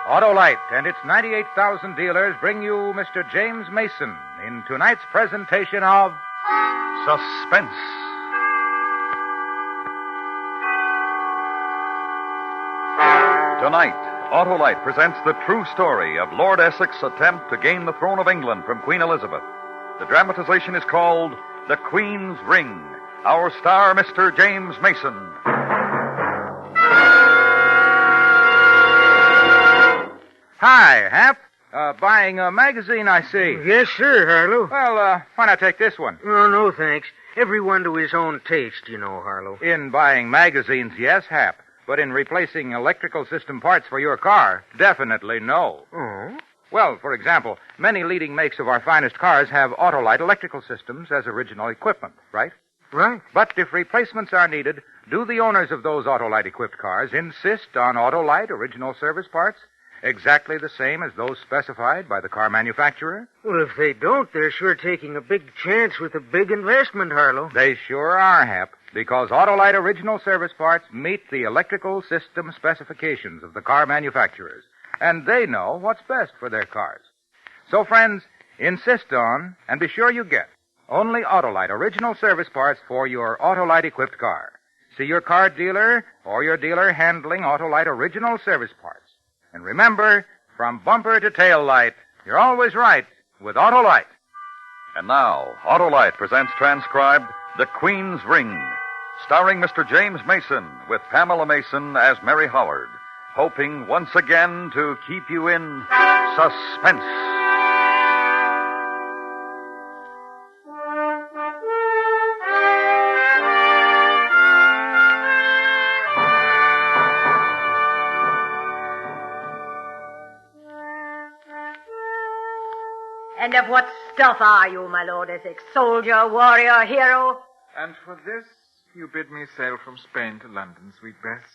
Autolite and its 98,000 dealers bring you Mr. James Mason in tonight's presentation of Suspense. Tonight, Autolite presents the true story of Lord Essex's attempt to gain the throne of England from Queen Elizabeth. The dramatization is called The Queen's Ring. Our star, Mr. James Mason. Hi, Hap. Buying a magazine, I see. Yes, sir, Harlow. Well, why not take this one? Oh, no, thanks. Everyone to his own taste, you know, Harlow. In buying magazines, yes, Hap. But in replacing electrical system parts for your car, definitely no. Oh? Well, for example, many leading makes of our finest cars have Autolite electrical systems as original equipment, right? Right. But if replacements are needed, do the owners of those Autolite-equipped cars insist on Autolite original service parts, exactly the same as those specified by the car manufacturer? Well, if they don't, they're sure taking a big chance with a big investment, Harlow. They sure are, Hap, because Autolite original service parts meet the electrical system specifications of the car manufacturers, and they know what's best for their cars. So, friends, insist on, and be sure you get, only Autolite original service parts for your Autolite-equipped car. See your car dealer or your dealer handling Autolite original service parts. And remember, from bumper to tail light, you're always right with Autolite. And now, Autolite presents transcribed The Queen's Ring, starring Mr. James Mason with Pamela Mason as Mary Howard, hoping once again to keep you in suspense. And of what stuff are you, my Lord Essex? Soldier, warrior, hero? And for this, you bid me sail from Spain to London, sweet Bess,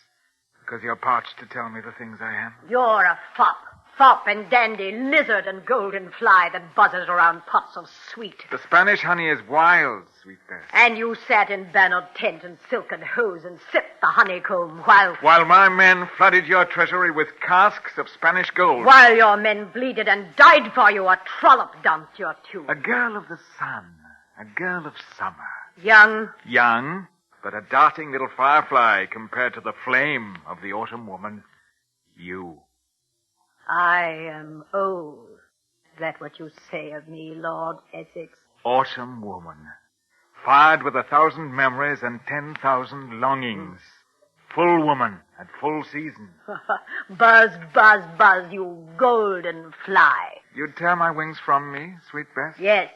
because you're parched to tell me the things I am. You're a fop and dandy, lizard and golden fly that buzzes around pots of sweet. The Spanish honey is wild, sweet Bess. And you sat in bannered tent and silken hose and sipped the honeycomb while my men flooded your treasury with casks of Spanish gold. While your men bleeded and died for you, a trollop dumped your tube. A girl of the sun, a girl of summer. Young, but a darting little firefly compared to the flame of the autumn woman, you. I am old. Is that what you say of me, Lord Essex? Autumn woman, fired with 1,000 memories and 10,000 longings. Full woman at full season. Buzz, buzz, buzz, you golden fly. You'd tear my wings from me, sweet Bess? Yes.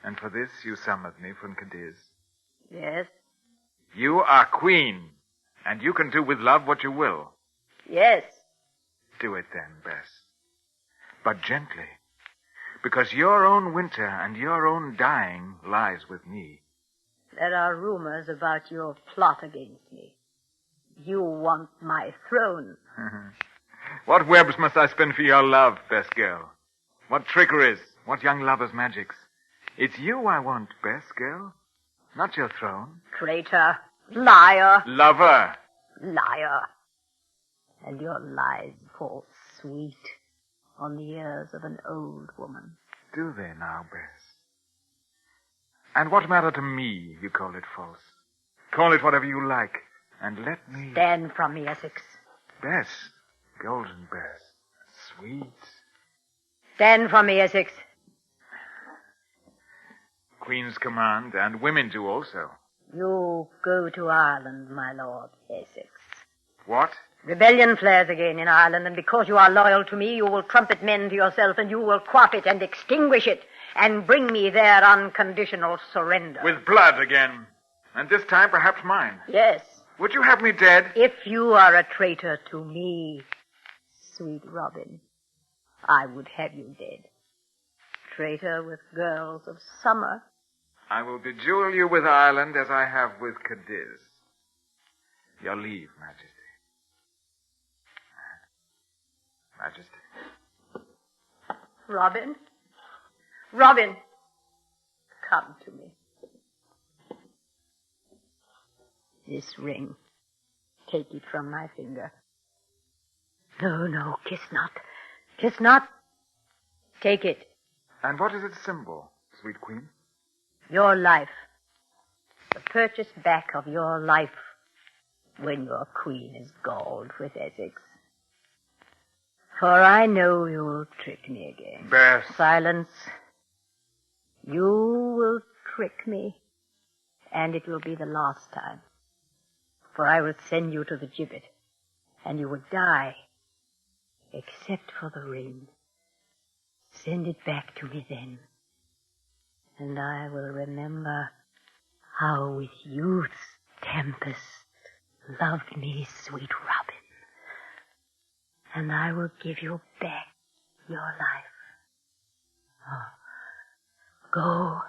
And for this you summoned me from Cadiz. Yes. You are queen, and you can do with love what you will. Yes. Do it then, Bess. But gently, because your own winter and your own dying lies with me. There are rumors about your plot against me. You want my throne. What webs must I spin for your love, Bess girl? What trickeries, what young lovers' magics? It's you I want, Bess girl, not your throne. Traitor, liar. Lover. Liar. And your lies fall sweet on the ears of an old woman. Do they now, Bess? And what matter to me, you call it false? Call it whatever you like, and let me... Stand from me, Essex. Bess, golden Bess, sweet. Stand from me, Essex. Queen's command, and women do also. You go to Ireland, my Lord Essex. What? Rebellion flares again in Ireland, and because you are loyal to me, you will trumpet men to yourself, and you will quaff it and extinguish it, and bring me their unconditional surrender. With blood again. And this time perhaps mine. Yes. Would you have me dead? If you are a traitor to me, sweet Robin, I would have you dead. Traitor with girls of summer. I will bejewel you with Ireland as I have with Cadiz. Your leave, Majesty. Majesty. Robin? Robin, come to me. This ring. Take it from my finger. No, no, kiss not. Kiss not. Take it. And what is its symbol, sweet queen? Your life. The purchase back of your life when your queen is galled with Essex. For I know you'll trick me again. Bess. Silence. You will trick me, and it will be the last time. For I will send you to the gibbet, and you will die, except for the ring. Send it back to me then, and I will remember how with youth's tempest loved me sweet Robin, and I will give you back your life. Oh, go.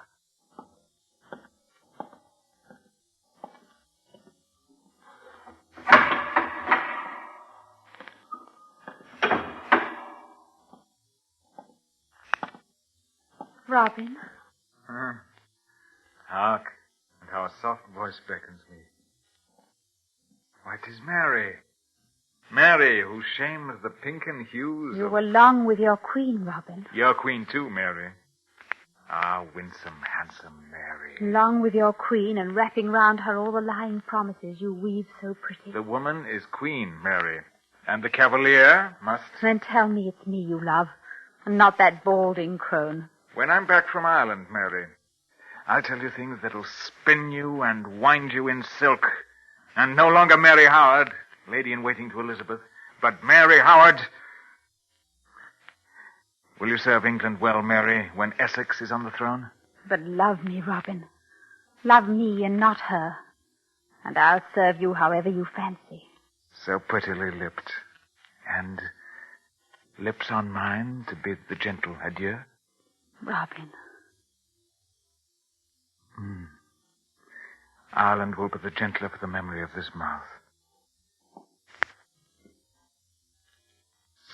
Robin. Hark, and how a soft voice beckons me. Why, 'tis Mary. Mary, whose shame is the pinken hues You of... were long with your queen, Robin. Your queen, too, Mary. Ah, winsome, handsome Mary. Long with your queen and wrapping round her all the lying promises you weave so pretty. The woman is queen, Mary. And the cavalier must... Then tell me it's me you love, and not that balding crone. When I'm back from Ireland, Mary, I'll tell you things that'll spin you and wind you in silk. And no longer Mary Howard, lady-in-waiting to Elizabeth, but Mary Howard. Will you serve England well, Mary, when Essex is on the throne? But love me, Robin. Love me and not her. And I'll serve you however you fancy. So prettily lipped. And lips on mine to bid the gentle adieu? Robin. Ireland will be the gentler for the memory of this mouth.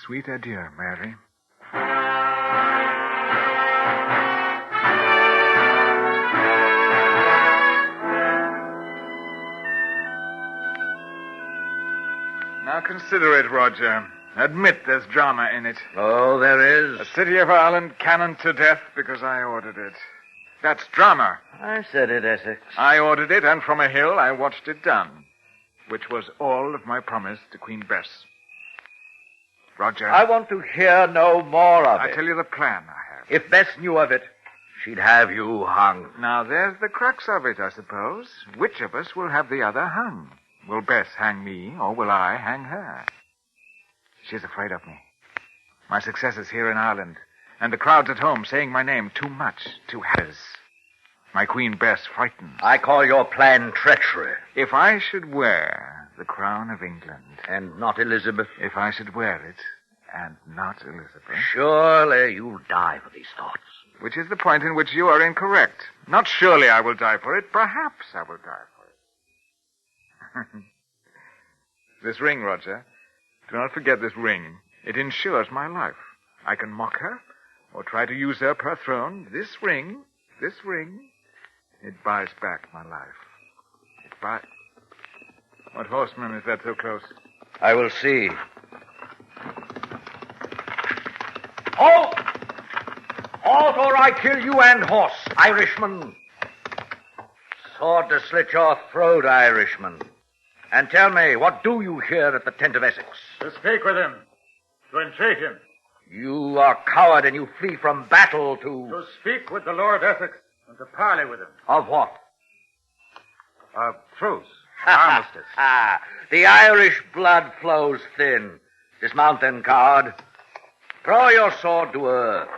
Sweet adieu, Mary. Now consider it, Roger. Admit there's drama in it. Oh, there is. A city of Ireland cannoned to death because I ordered it. That's drama. I said it, Essex. I ordered it, and from a hill I watched it done, which was all of my promise to Queen Bess. Roger. I want to hear no more of I it. tell you the plan I have. If Bess knew of it, she'd have you hung. Now, there's the crux of it, I suppose. Which of us will have the other hung? Will Bess hang me, or will I hang her? She's afraid of me. My successes here in Ireland, and the crowds at home saying my name too much, too happers. My Queen Bess frightens. I call your plan treachery. If I should wear the crown of England... And not Elizabeth? If I should wear it, and not Elizabeth... Surely you'll die for these thoughts. Which is the point in which you are incorrect. Not surely I will die for it. Perhaps I will die for it. This ring, Roger. Do not forget this ring. It ensures my life. I can mock her, or try to usurp her throne. This ring, it buys back my life. It buys... What horseman is that so close? I will see. Halt! Halt, or I kill you and horse, Irishman. Sword to slit your throat, Irishman. And tell me, what do you here at the tent of Essex? To speak with him. To entreat him. You are coward and you flee from battle to... To speak with the Lord Essex and to parley with him. Of what? Of truce. Armistice. The Irish blood flows thin. Dismount then, coward. Throw your sword to earth.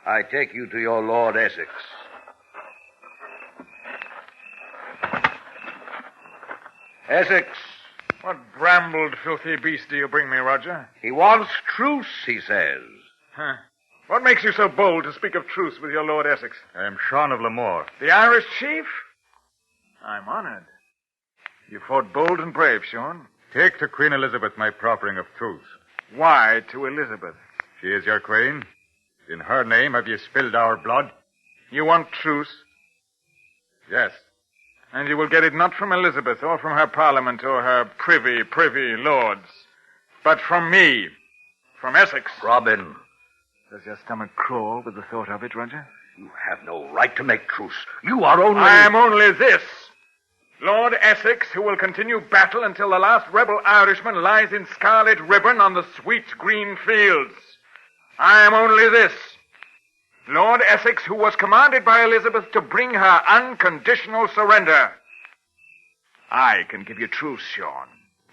I take you to your Lord Essex. Essex. What brambled, filthy beast do you bring me, Roger? He wants truce, he says. Huh. What makes you so bold to speak of truce with your Lord Essex? I am Sean of Lamore. The Irish chief? I'm honored. You fought bold and brave, Sean. Take to Queen Elizabeth my proffering of truce. Why to Elizabeth? She is your queen. In her name have you spilled our blood? You want truce? Yes. And you will get it not from Elizabeth or from her parliament or her privy lords, but from me. From Essex. Robin, Does your stomach crawl with the thought of it, Roger? you have no right to make truce. You are only... I am only this. Lord Essex, who will continue battle until the last rebel Irishman lies in scarlet ribbon on the sweet green fields. I am only this. Lord Essex, who was commanded by Elizabeth to bring her unconditional surrender. I can give you truce, Sean.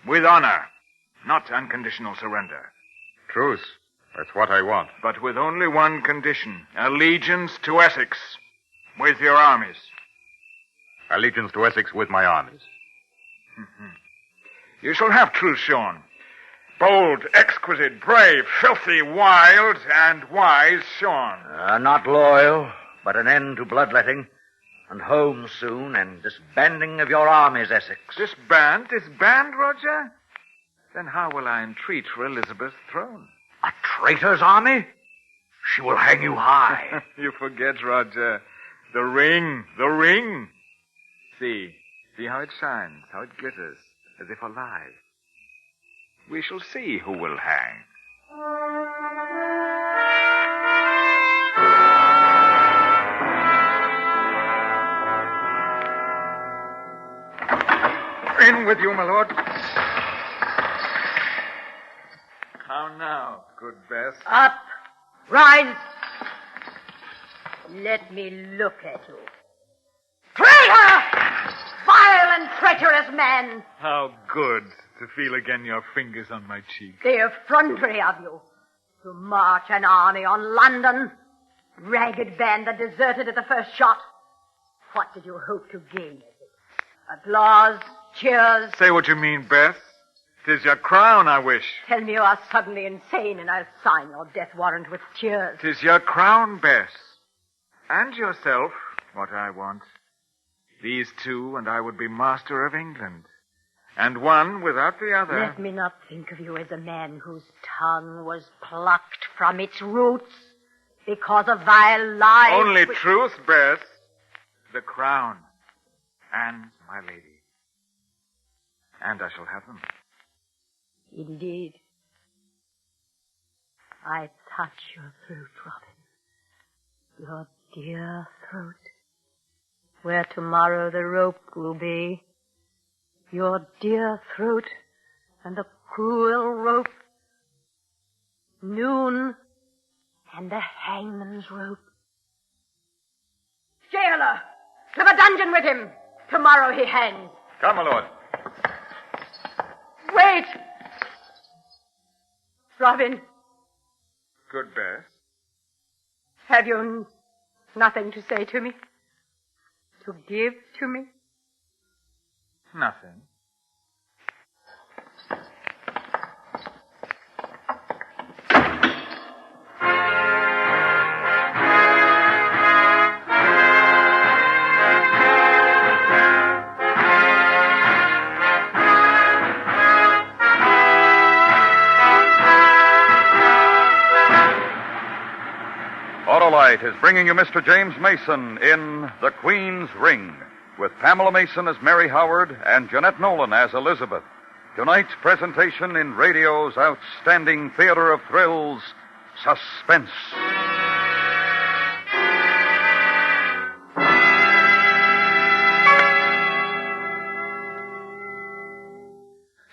With honor. Not unconditional surrender. Truce. That's what I want. But with only one condition. Allegiance to Essex. With your armies. Allegiance to Essex with my armies. You shall have truce, Sean. Bold, exquisite, brave, filthy, wild, and wise Sean. Not loyal, but an end to bloodletting. And home soon, and disbanding of your armies, Essex. Disband, Roger? Then how will I entreat for Elizabeth's throne? A traitor's army? She will hang you high. You forget, Roger. The ring. See how it shines, how it glitters, as if alive. We shall see who will hang. In with you, my lord. How now, good Bess? Up! Rise! Let me look at you. Traitor! Vile and treacherous man! How good to feel again your fingers on my cheek. The effrontery of you. To march an army on London. Ragged band that deserted at the first shot. What did you hope to gain at it? Applause? Cheers? Say what you mean, Bess. 'Tis your crown I wish. Tell me you are suddenly insane and I'll sign your death warrant with tears. 'Tis your crown, Bess. And yourself, what I want. These two, and I would be master of England. And one without the other. Let me not think of you as a man whose tongue was plucked from its roots because of vile lies. Only truth, Bess. The crown. And my lady. And I shall have them. Indeed. I touch your throat, Robin. Your dear throat. Where tomorrow the rope will be. Your dear throat and the cruel rope. Noon and the hangman's rope. Jailer! To the dungeon with him! Tomorrow he hangs. Come, my lord. Wait! Robin, Good Bess. have you nothing to say to me? To give to me? Nothing. Autolite is bringing you Mr. James Mason in The Queen's Ring, with Pamela Mason as Mary Howard and Jeanette Nolan as Elizabeth. Tonight's presentation in radio's outstanding theater of thrills, Suspense.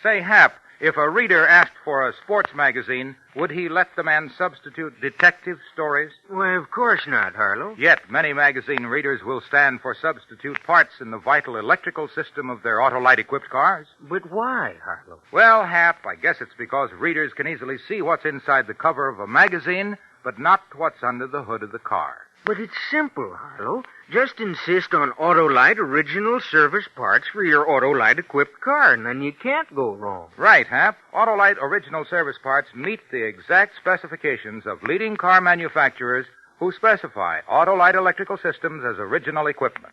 Say, Hap, if a reader asked for a sports magazine, would he let the man substitute detective stories? Why, of course not, Harlow. Yet many magazine readers will stand for substitute parts in the vital electrical system of their Autolite-equipped cars. But why, Harlow? Well, Hap, I guess it's because readers can easily see what's inside the cover of a magazine, but not what's under the hood of the car. But it's simple, Harlow. Just insist on Autolite original service parts for your Autolite-equipped car, and then you can't go wrong. Right, Hap. Autolite original service parts meet the exact specifications of leading car manufacturers who specify Autolite electrical systems as original equipment.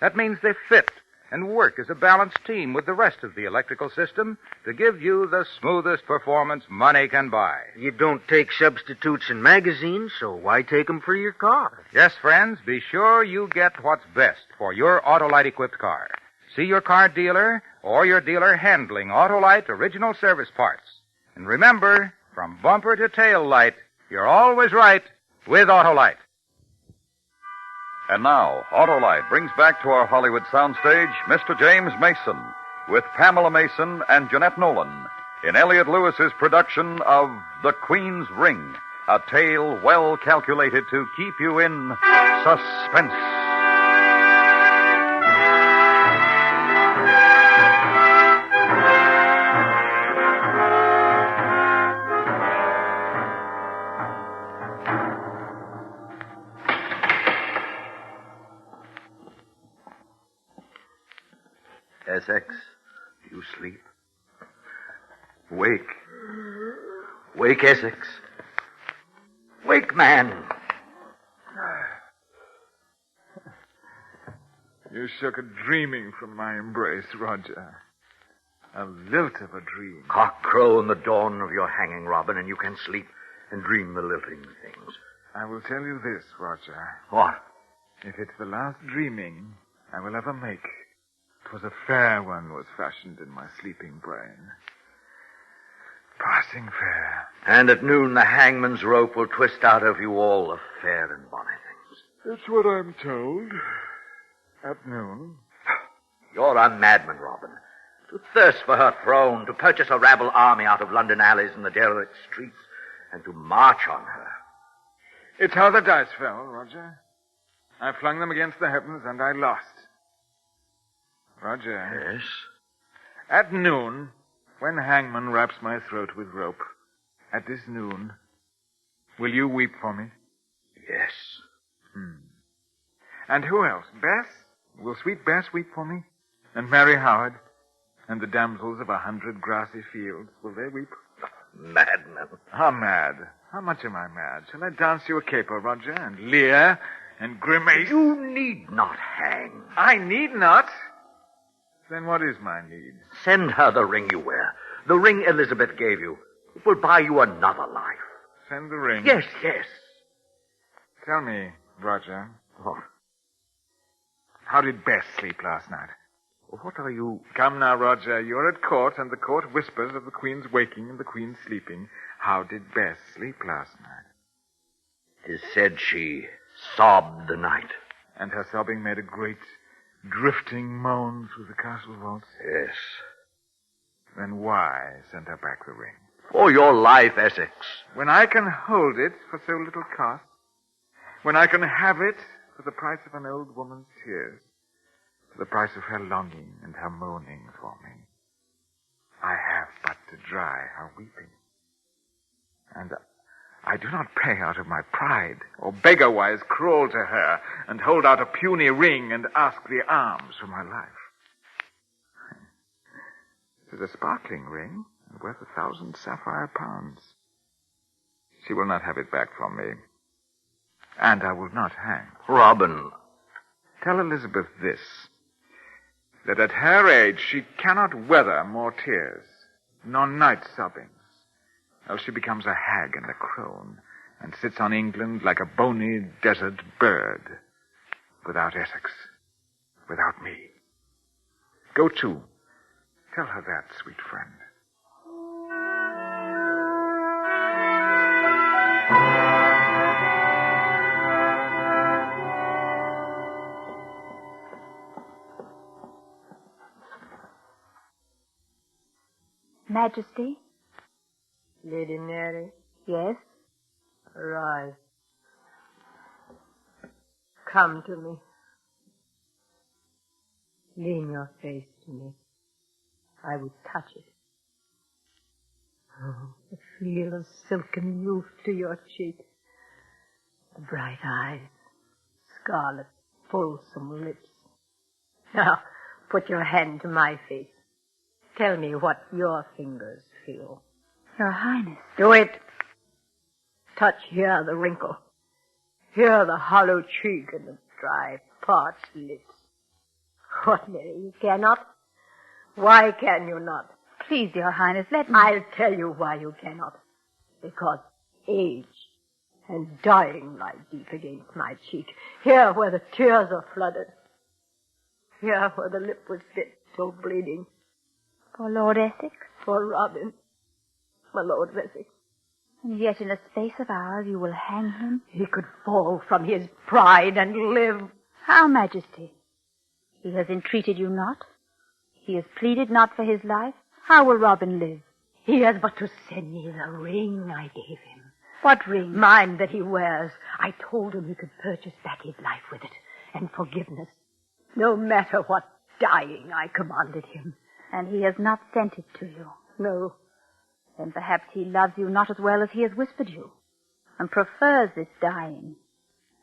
That means they fit and work as a balanced team with the rest of the electrical system to give you the smoothest performance money can buy. You don't take substitutes in magazines, so why take them for your car? Yes, friends, be sure you get what's best for your Autolite-equipped car. See your car dealer or your dealer handling Autolite original service parts. And remember, from bumper to tail light, you're always right with Autolite. And now, Autolite brings back to our Hollywood soundstage Mr. James Mason with Pamela Mason and Jeanette Nolan in Elliot Lewis's production of The Queen's Ring, a tale well calculated to keep you in suspense. Essex, you sleep? Wake. Wake, Essex. Wake, man. You shook a dreaming from my embrace, Roger. A lilt of a dream. Cock crow in the dawn of your hanging, Robin, and you can sleep and dream the lilting things. I will tell you this, Roger. What? If it's the last dreaming I will ever make, 'twas a fair one was fashioned in my sleeping brain. Passing fair. And at noon the hangman's rope will twist out of you all the fair and bonny things. It's what I'm told. At noon. You're a madman, Robin. To thirst for her throne, to purchase a rabble army out of London alleys and the derelict streets, and to march on her. It's how the dice fell, Roger. I flung them against the heavens, and I lost. Roger. Yes? At noon, when hangman wraps my throat with rope, at this noon, will you weep for me? Yes. And who else? Bess? Will sweet Bess weep for me? And Mary Howard? And the damsels of 100 grassy fields, will they weep? Madman. How mad? How much am I mad? Shall I dance you a caper, Roger, and leer, and grimace? You need not hang. I need not? Then what is my need? Send her the ring you wear. The ring Elizabeth gave you. It will buy you another life. Send the ring? Yes, yes. Tell me, Roger, What? how did Bess sleep last night? What are you... Come now, Roger. You're at court, and the court whispers of the Queen's waking and the Queen's sleeping. How did Bess sleep last night? 'Tis said she sobbed the night. And her sobbing made a great drifting moan through the castle vaults? Yes. Then why send her back the ring? For your life, Essex. When I can hold it for so little cost, when I can have it for the price of an old woman's tears, for the price of her longing and her moaning for me, I have but to dry her weeping. And I do not pay out of my pride, or beggar-wise crawl to her and hold out a puny ring and ask the alms for my life. It is a sparkling ring, and worth 1,000 sapphire pounds. She will not have it back from me. And I will not hang. Robin. Tell Elizabeth this, that at her age she cannot weather more tears, nor night sobbings, else she becomes a hag and a crone, and sits on England like a bony desert bird, without Essex, without me. Go to. Tell her that, sweet friend. Majesty? Lady Mary, Yes? arise. Come to me. Lean your face to me. I would touch it. Oh, the feel of silken youth to your cheek. The bright eyes, scarlet, fulsome lips. Now, put your hand to my face. Tell me what your fingers feel. Your Highness. Do it. Touch here the wrinkle. Here the hollow cheek and the dry, parched lips. What, Mary, you cannot? Why can you not? Please, Your Highness, let me... I'll tell you why you cannot. Because age and dying lie deep against my cheek. Here where the tears are flooded. Here where the lip was bit, still bleeding. For Lord Essex? For Robin. my Lord of Essex. And yet in a space of hours you will hang him? He could fall from his pride and live. How, Majesty? He has entreated you not. He has pleaded not for his life. How will Robin live? He has but to send me the ring I gave him. What ring? Mine that he wears. I told him he could purchase back his life with it, and forgiveness. No matter what dying I commanded him. And he has not sent it to you. No. Then perhaps he loves you not as well as he has whispered you, and prefers this dying.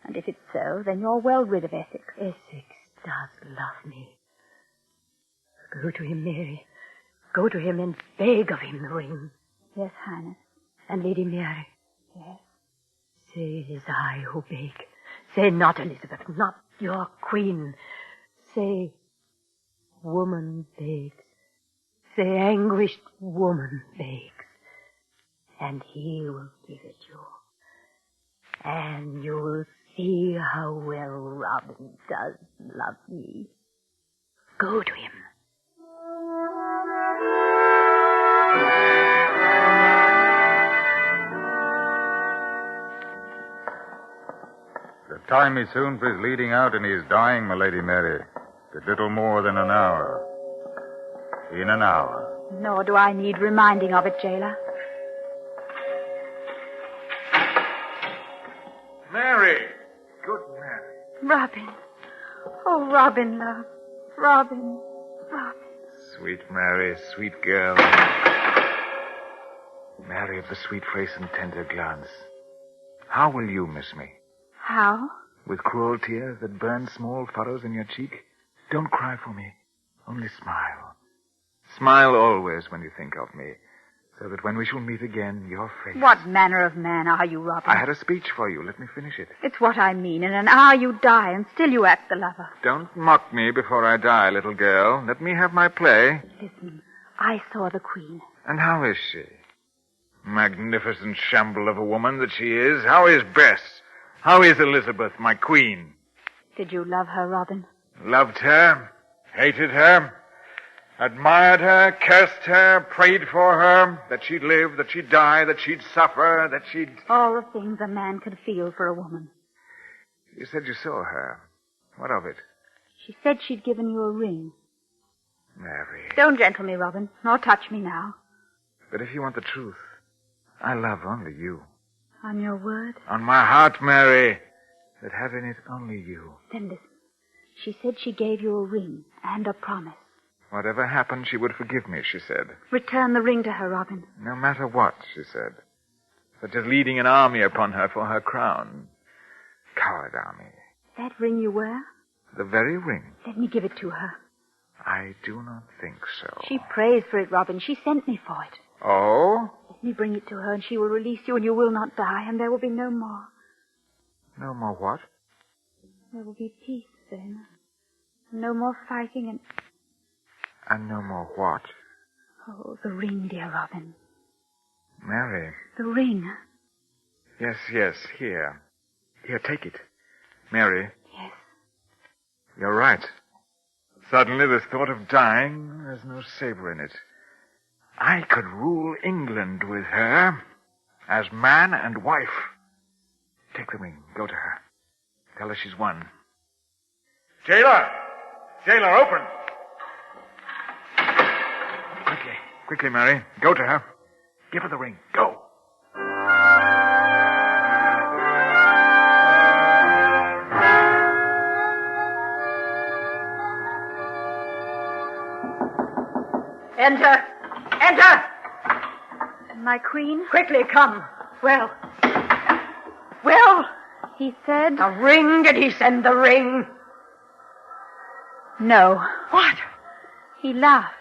And if it's so, then you're well rid of Essex. Essex does love me. Go to him, Mary. Go to him and beg of him the ring. Yes, Highness. And Lady Mary. Yes. Say it is I who beg. Say not Elizabeth, not your queen. Say, woman begs. Say, anguished woman begs. And he will give it you. And you'll see how well Robin does love me. Go to him. The time is soon for his leading out, and he is dying, my Lady Mary. But little more than an hour. In an hour. Nor do I need reminding of it, jailer. Mary! Good Mary. Robin. Oh, Robin, love. Robin. Robin. Sweet Mary, sweet girl. Mary of the sweet face and tender glance. How will you miss me? How? With cruel tears that burn small furrows in your cheek? Don't cry for me. Only smile. Smile always when you think of me, so that when we shall meet again, your face... What manner of man are you, Robin? I had a speech for you. Let me finish it. It's what I mean. In an hour you die, and still you act the lover. Don't mock me before I die, little girl. Let me have my play. Listen, I saw the Queen. And how is she? Magnificent shamble of a woman that she is. How is Bess? How is Elizabeth, my queen? Did you love her, Robin? Loved her, hated her, admired her, cursed her, prayed for her, that she'd live, that she'd die, that she'd suffer, that she'd... All the things a man could feel for a woman. You said you saw her. What of it? She said she'd given you a ring. Mary. Don't gentle me, Robin, nor touch me now. But if you want the truth, I love only you. On your word? On my heart, Mary, that have in it only you. Then listen. She said she gave you a ring and a promise. Whatever happened, she would forgive me, she said. Return the ring to her, Robin. No matter what, she said. Such as leading an army upon her for her crown. Coward army. That ring you wear? The very ring. Let me give it to her. I do not think so. She prays for it, Robin. She sent me for it. Oh? Let me bring it to her, and she will release you, and you will not die, and there will be no more. No more what? There will be peace then. No more fighting And no more what? Oh, the ring, dear Robin. Mary. The ring. Yes, here. Here, take it. Mary. Yes. You're right. Suddenly, this thought of dying, there's no savor in it. I could rule England with her, as man and wife. Take the ring. Go to her. Tell her she's won. Jailer! Jailer, open! Quickly, Mary. Go to her. Give her the ring. Go! Enter! Enter! My queen? Quickly, come. Well, He said... the ring, did he send the ring? No. What? He laughed.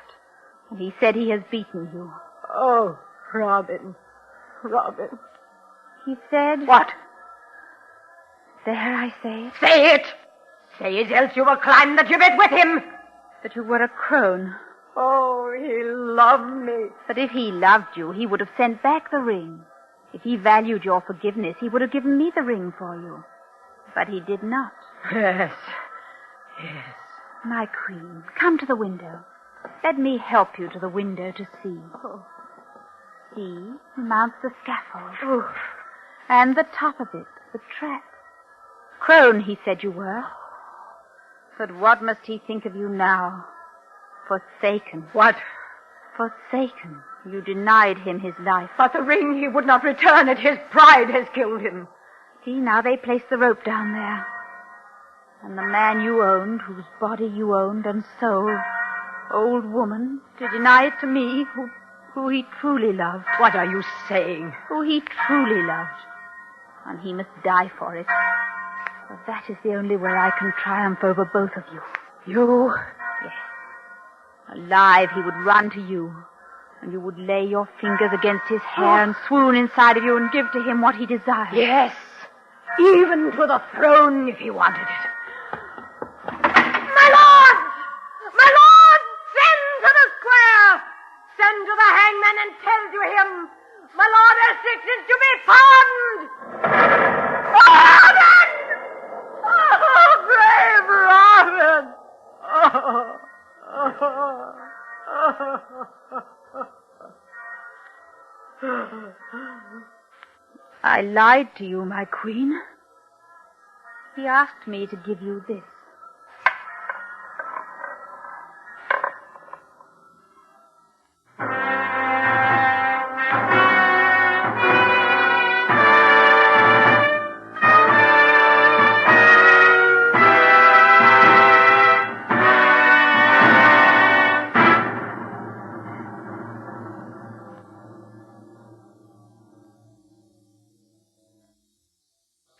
And he said he has beaten you. Oh, Robin. He said... What? There, I say it. Say it! Say it, else you will climb the gibbet with him. That you were a crone. Oh, he loved me. But if he loved you, he would have sent back the ring. If he valued your forgiveness, he would have given me the ring for you. But he did not. Yes. My queen, come to the window. Let me help you to the window to see. Oh. see, he mounts the scaffold. Oof. And the top of it, the trap. Crone, he said you were. But what must he think of you now? Forsaken. What? Forsaken. You denied him his life. But the ring he would not return it. His pride has killed him. See, now they place the rope down there. And the man you owned, whose body you owned and sold, old woman, to deny it to me, who he truly loved. What are you saying? Who he truly loved. And he must die for it. For that is the only way I can triumph over both of you. You? Yes. Alive, he would run to you. And you would lay your fingers against his hair and swoon inside of you and give to him what he desired. Yes. Even to the throne if he wanted it. My lord! My lord! Send to the square! Send to the hangman and tell to him, my Lord Essex is to be pardoned! Pardoned! Oh, brave Robin! I lied to you, my queen. He asked me to give you this.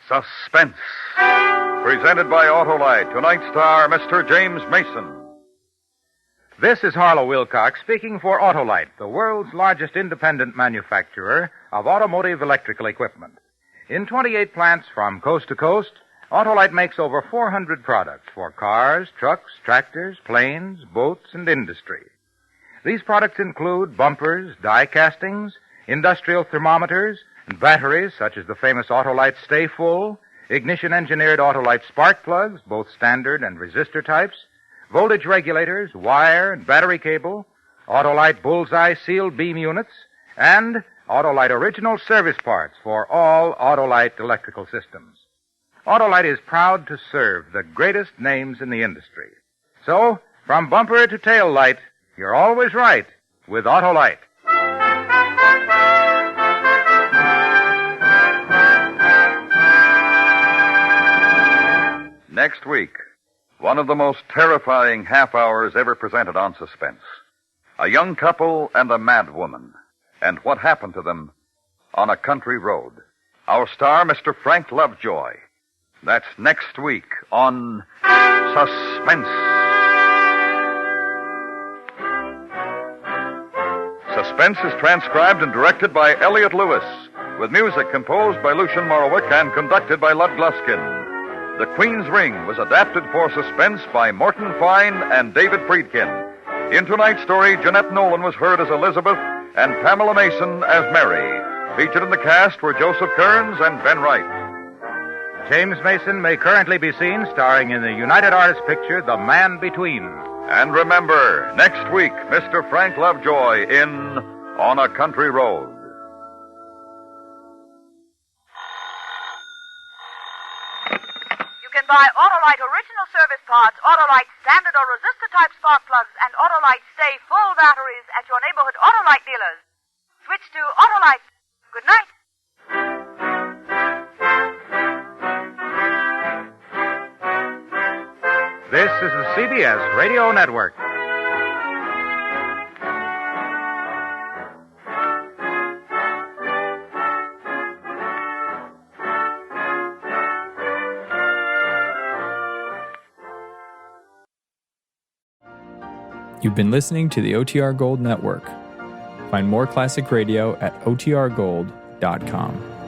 Suspense. Presented by Autolite. Tonight's star, Mr. James Mason. This is Harlow Wilcox speaking for Autolite, the world's largest independent manufacturer of automotive electrical equipment. In 28 plants from coast to coast, Autolite makes over 400 products for cars, trucks, tractors, planes, boats, and industry. These products include bumpers, die castings, industrial thermometers, and batteries such as the famous Autolite Stay Full, ignition-engineered Autolite spark plugs, both standard and resistor types, voltage regulators, wire and battery cable, Autolite Bullseye sealed beam units, and Autolite original service parts for all Autolite electrical systems. Autolite is proud to serve the greatest names in the industry. So, from bumper to tail light, you're always right with Autolite. Next week, one of the most terrifying half hours ever presented on Suspense. A young couple and a mad woman. And what happened to them on a country road. Our star, Mr. Frank Lovejoy. That's next week on Suspense. Suspense is transcribed and directed by Elliot Lewis, with music composed by Lucian Morowick and conducted by Lud Gluskin. The Queen's Ring was adapted for Suspense by Morton Fine and David Friedkin. In tonight's story, Jeanette Nolan was heard as Elizabeth and Pamela Mason as Mary. Featured in the cast were Joseph Kearns and Ben Wright. James Mason may currently be seen starring in the United Artists picture The Man Between. And remember, next week, Mr. Frank Lovejoy in On a Country Road. You can buy Autolite original service parts, Autolite standard or resistor type spark plugs, and Autolite Stay Full batteries at your neighborhood Autolite dealers. Switch to Autolite. Good night. This is the CBS Radio Network. You've been listening to the OTR Gold Network. Find more classic radio at otrgold.com.